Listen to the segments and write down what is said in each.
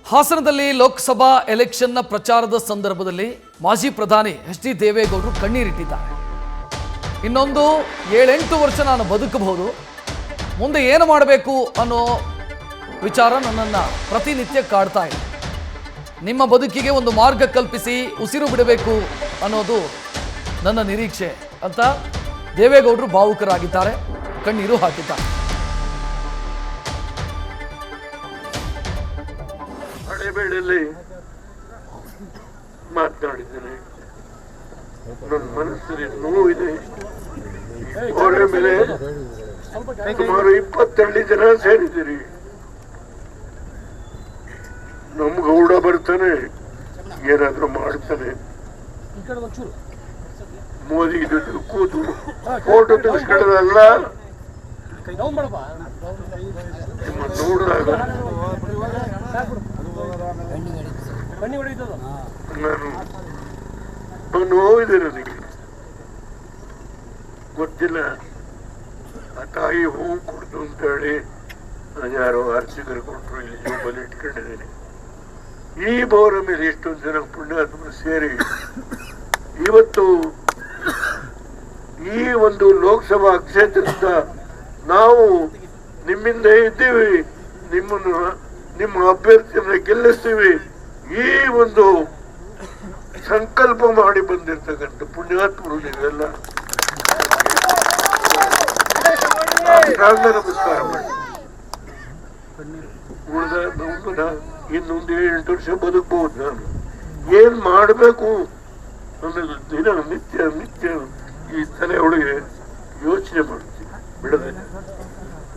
ಹಾಸನದಲ್ಲಿ ಲೋಕಸಭಾ ಎಲೆಕ್ಷನ್ನ ಪ್ರಚಾರದ ಸಂದರ್ಭದಲ್ಲಿ ಮಾಜಿ ಪ್ರಧಾನಿ ಎಚ್.ಡಿ. ದೇವೇಗೌಡರು ಕಣ್ಣೀರಿಟ್ಟಿದ್ದಾರೆ. ಇನ್ನೊಂದು 7-8 ವರ್ಷ ನಾನು ಬದುಕಬಹುದು, ಮುಂದೆ ಏನು ಮಾಡಬೇಕು ಅನ್ನೋ ವಿಚಾರ ನನ್ನನ್ನು ಪ್ರತಿನಿತ್ಯ ಕಾಡ್ತಾ ಇದೆ. ನಿಮ್ಮ ಬದುಕಿಗೆ ಒಂದು ಮಾರ್ಗ ಕಲ್ಪಿಸಿ ಉಸಿರು ಬಿಡಬೇಕು ಅನ್ನೋದು ನನ್ನ ನಿರೀಕ್ಷೆ ಅಂತ ದೇವೇಗೌಡರು ಭಾವುಕರಾಗಿದ್ದಾರೆ, ಕಣ್ಣೀರು ಹಾಕಿದ್ದಾರೆ. ಹಳೆಬೇಡಲ್ಲಿ ಮಾತನಾಡಿದ್ದೇನೆ. ನನ್ನ ಮನಸ್ಸಲ್ಲಿ ನೋವಿದೆ. ಅವರ ಮೇಲೆ ಸುಮಾರು 22 ಜನ ಸೇರಿದ್ದೀರಿ. ನಮ್ ಗೌಡ ಬರ್ತಾನೆ, ಏನಾದ್ರೂ ಮಾಡ್ತಾನೆ. ಮೋದಿ ಜೊತೆ ಕೂತು ಫೋಟೋ ತೆಗೆಸ್ಕೊಳ್ಳೋದಲ್ಲ, ನಿಮ್ಮ ನೋಡಿದಾಗ ನಾನು ನೋವಿದೆ. ನನಗೆ ಗೊತ್ತಿಲ್ಲ, ಆ ತಾಯಿ ಹೂವು ಕೊಡ್ತು ಅಂತ ಹೇಳಿ ನಾನು ಯಾರೋ ಅರ್ಚಕರು ಕೊಟ್ಟರು, ಇಲ್ಲಿ ಜೋಬಲ್ಲಿ ಇಟ್ಕೊಂಡಿದ್ದೀನಿ. ಈ ಬೋರ ಮೇಲೆ ಎಷ್ಟೊಂದು ಜನ ಪುಣ್ಯಾತ್ಮರು ಸೇರಿ ಇವತ್ತು ಈ ಒಂದು ಲೋಕಸಭಾ ಕ್ಷೇತ್ರದಿಂದ ನಾವು ನಿಮ್ಮಿಂದ ಇದ್ದೀವಿ, ನಿಮ್ಮ ಅಭ್ಯರ್ಥಿಯನ್ನ ಗೆಲ್ಲಿಸ್ತೀವಿ, ಈ ಒಂದು ಸಂಕಲ್ಪ ಮಾಡಿ ಬಂದಿರ್ತಕ್ಕಂಥ ಪುಣ್ಯಾತ್ಮರು ನೀವೆಲ್ಲ ನಮಸ್ಕಾರ ಮಾಡಿ. ಉಳಿದ ಇನ್ನೊಂದು 8 ವರ್ಷ ಬದುಕಬಹುದು. ನಾನು ಏನ್ ಮಾಡಬೇಕು ಅನ್ನೋದು ದಿನ ನಿತ್ಯ ಈ ತಲೆ ಒಳಗೆ ಯೋಚನೆ ಮಾಡ್ತೀನಿ ಬಿಡದೆ.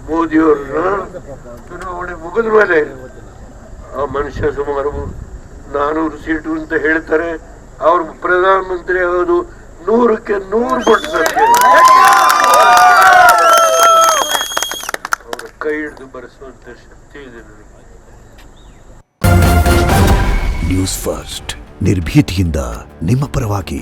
ಮೋದಿಯವ್ರನ್ನ ಚುನಾವಣೆ ಮುಗಿದ ಮೇಲೆ ಆ ಮನುಷ್ಯ ಸುಮಾರು 400 ಸೀಟು ಅಂತ ಹೇಳ್ತಾರೆ. ಅವ್ರ ಪ್ರಧಾನಮಂತ್ರಿ ಆಗೋದು 100ಕ್ಕೆ 100% ಅವರ ಕೈ ಹಿಡಿದು ಬರೆಸುವಂತ ಶಕ್ತಿ ಇದೆ ನನಗೆ. ನ್ಯೂಸ್ ಫಸ್ಟ್ ನಿರ್ಭೀತಿಯಿಂದ ನಿಮ್ಮ ಪರವಾಗಿ.